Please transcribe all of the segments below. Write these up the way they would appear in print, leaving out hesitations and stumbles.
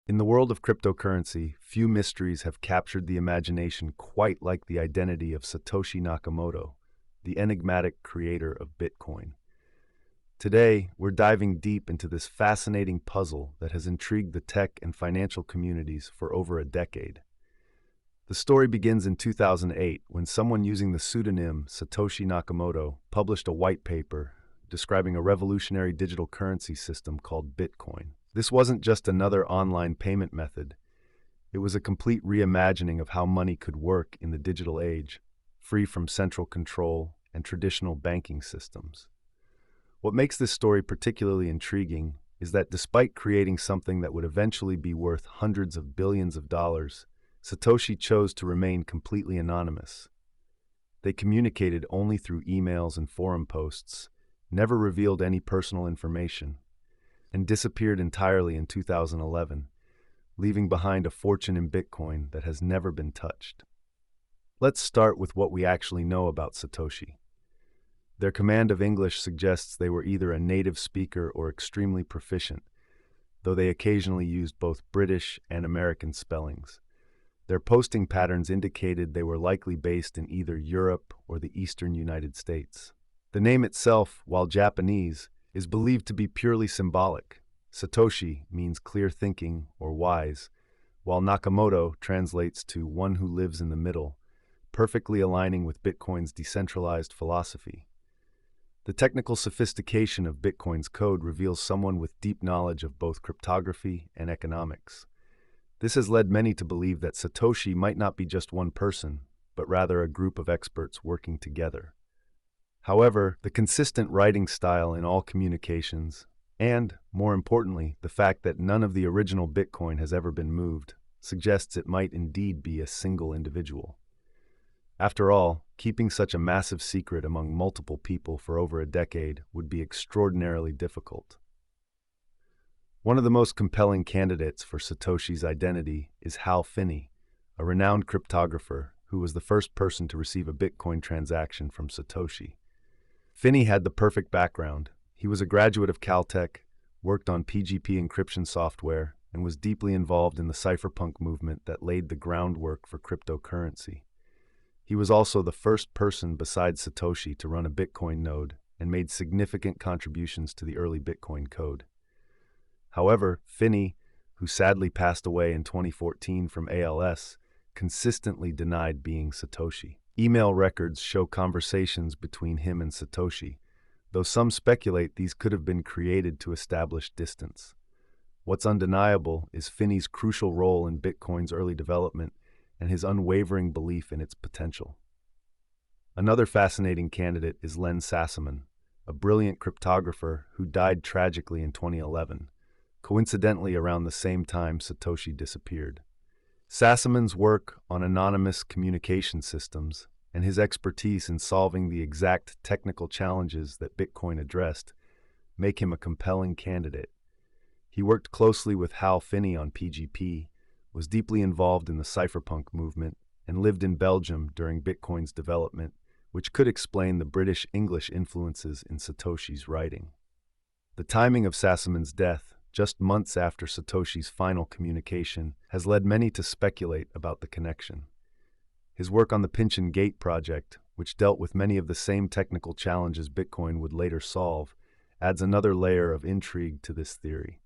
In the world of cryptocurrency, few mysteries have captured the imagination quite like the identity of Satoshi Nakamoto, the enigmatic creator of Bitcoin. Today, we're diving deep into this fascinating puzzle that has intrigued the tech and financial communities for over a decade. The story begins in 2008 when someone using the pseudonym Satoshi Nakamoto published a white paper describing a revolutionary digital currency system called Bitcoin. This wasn't just another online payment method. It was a complete reimagining of how money could work in the digital age, free from central control and traditional banking systems. What makes this story particularly intriguing is that despite creating something that would eventually be worth hundreds of billions of dollars, Satoshi chose to remain completely anonymous. They communicated only through emails and forum posts, never revealed any personal information, and disappeared entirely in 2011, leaving behind a fortune in Bitcoin that has never been touched. Let's start with what we actually know about Satoshi. Their command of English suggests they were either a native speaker or extremely proficient, though they occasionally used both British and American spellings. Their posting patterns indicated they were likely based in either Europe or the eastern United States. The name itself, while Japanese, is believed to be purely symbolic. Satoshi means clear thinking or wise, while Nakamoto translates to one who lives in the middle, perfectly aligning with Bitcoin's decentralized philosophy. The technical sophistication of Bitcoin's code reveals someone with deep knowledge of both cryptography and economics. This has led many to believe that Satoshi might not be just one person, but rather a group of experts working together. However, the consistent writing style in all communications, and, more importantly, the fact that none of the original Bitcoin has ever been moved, suggests it might indeed be a single individual. After all, keeping such a massive secret among multiple people for over a decade would be extraordinarily difficult. One of the most compelling candidates for Satoshi's identity is Hal Finney, a renowned cryptographer who was the first person to receive a Bitcoin transaction from Satoshi. Finney had the perfect background. He was a graduate of Caltech, worked on PGP encryption software, and was deeply involved in the cypherpunk movement that laid the groundwork for cryptocurrency. He was also the first person besides Satoshi to run a Bitcoin node and made significant contributions to the early Bitcoin code. However, Finney, who sadly passed away in 2014 from ALS, consistently denied being Satoshi. Email records show conversations between him and Satoshi, though some speculate these could have been created to establish distance. What's undeniable is Finney's crucial role in Bitcoin's early development and his unwavering belief in its potential. Another fascinating candidate is Len Sassaman, a brilliant cryptographer who died tragically in 2011, coincidentally around the same time Satoshi disappeared. Sassaman's work on anonymous communication systems and his expertise in solving the exact technical challenges that Bitcoin addressed make him a compelling candidate. He worked closely with Hal Finney on PGP, was deeply involved in the cypherpunk movement, and lived in Belgium during Bitcoin's development, which could explain the British-English influences in Satoshi's writing. The timing of Sassaman's death, just months after Satoshi's final communication, has led many to speculate about the connection. His work on the Pynchon Gate project, which dealt with many of the same technical challenges Bitcoin would later solve, adds another layer of intrigue to this theory.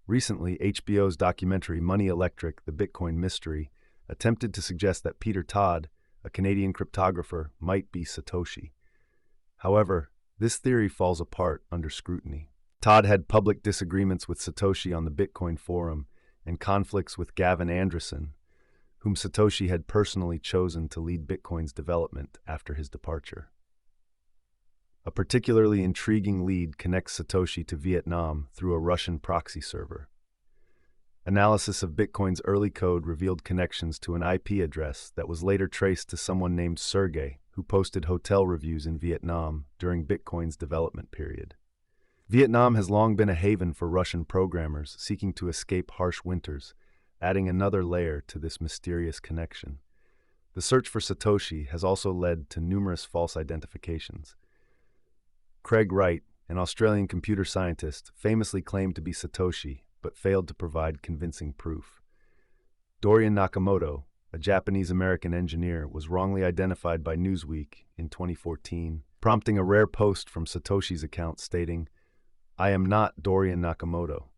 Recently, HBO's documentary Money Electric: The Bitcoin Mystery attempted to suggest that Peter Todd, a Canadian cryptographer, might be Satoshi. However, this theory falls apart under scrutiny. Todd had public disagreements with Satoshi on the Bitcoin forum and conflicts with Gavin Andresen, whom Satoshi had personally chosen to lead Bitcoin's development after his departure. A particularly intriguing lead connects Satoshi to Vietnam through a Russian proxy server. Analysis of Bitcoin's early code revealed connections to an IP address that was later traced to someone named Sergey, who posted hotel reviews in Vietnam during Bitcoin's development period. Vietnam has long been a haven for Russian programmers seeking to escape harsh winters, adding another layer to this mysterious connection. The search for Satoshi has also led to numerous false identifications. Craig Wright, an Australian computer scientist, famously claimed to be Satoshi, but failed to provide convincing proof. Dorian Nakamoto, a Japanese-American engineer, was wrongly identified by Newsweek in 2014, prompting a rare post from Satoshi's account stating, "I am not Dorian Nakamoto."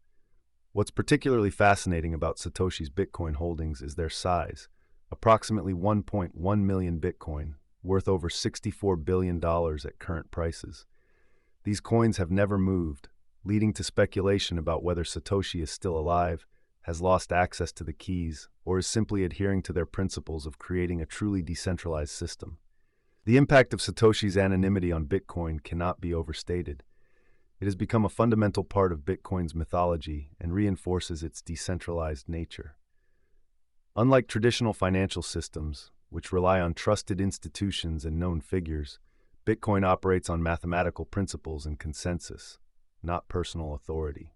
What's particularly fascinating about Satoshi's Bitcoin holdings is their size, approximately 1.1 million Bitcoin, worth over $64 billion at current prices. These coins have never moved, leading to speculation about whether Satoshi is still alive, has lost access to the keys, or is simply adhering to their principles of creating a truly decentralized system. The impact of Satoshi's anonymity on Bitcoin cannot be overstated. It has become a fundamental part of Bitcoin's mythology and reinforces its decentralized nature. Unlike traditional financial systems, which rely on trusted institutions and known figures, Bitcoin operates on mathematical principles and consensus, not personal authority.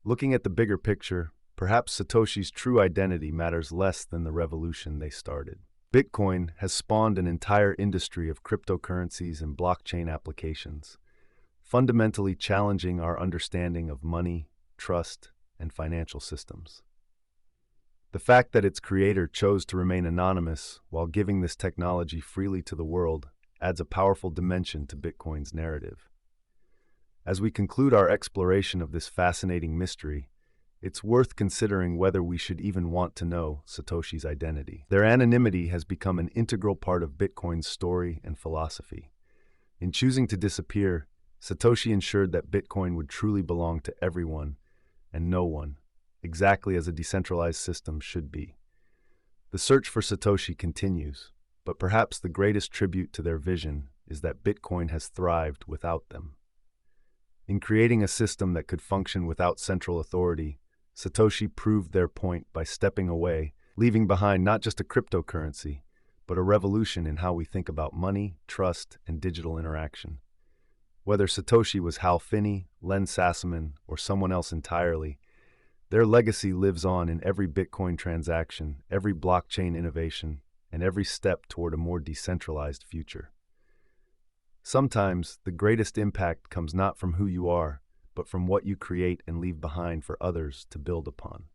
Looking at the bigger picture, perhaps Satoshi's true identity matters less than the revolution they started. Bitcoin has spawned an entire industry of cryptocurrencies and blockchain applications, fundamentally challenging our understanding of money, trust, and financial systems. The fact that its creator chose to remain anonymous while giving this technology freely to the world adds a powerful dimension to Bitcoin's narrative. As we conclude our exploration of this fascinating mystery, it's worth considering whether we should even want to know Satoshi's identity. Their anonymity has become an integral part of Bitcoin's story and philosophy. In choosing to disappear, Satoshi ensured that Bitcoin would truly belong to everyone and no one, exactly as a decentralized system should be. The search for Satoshi continues, but perhaps the greatest tribute to their vision is that Bitcoin has thrived without them. In creating a system that could function without central authority, Satoshi proved their point by stepping away, leaving behind not just a cryptocurrency, but a revolution in how we think about money, trust, and digital interaction. Whether Satoshi was Hal Finney, Len Sassaman, or someone else entirely, their legacy lives on in every Bitcoin transaction, every blockchain innovation, and every step toward a more decentralized future. Sometimes, the greatest impact comes not from who you are, but from what you create and leave behind for others to build upon.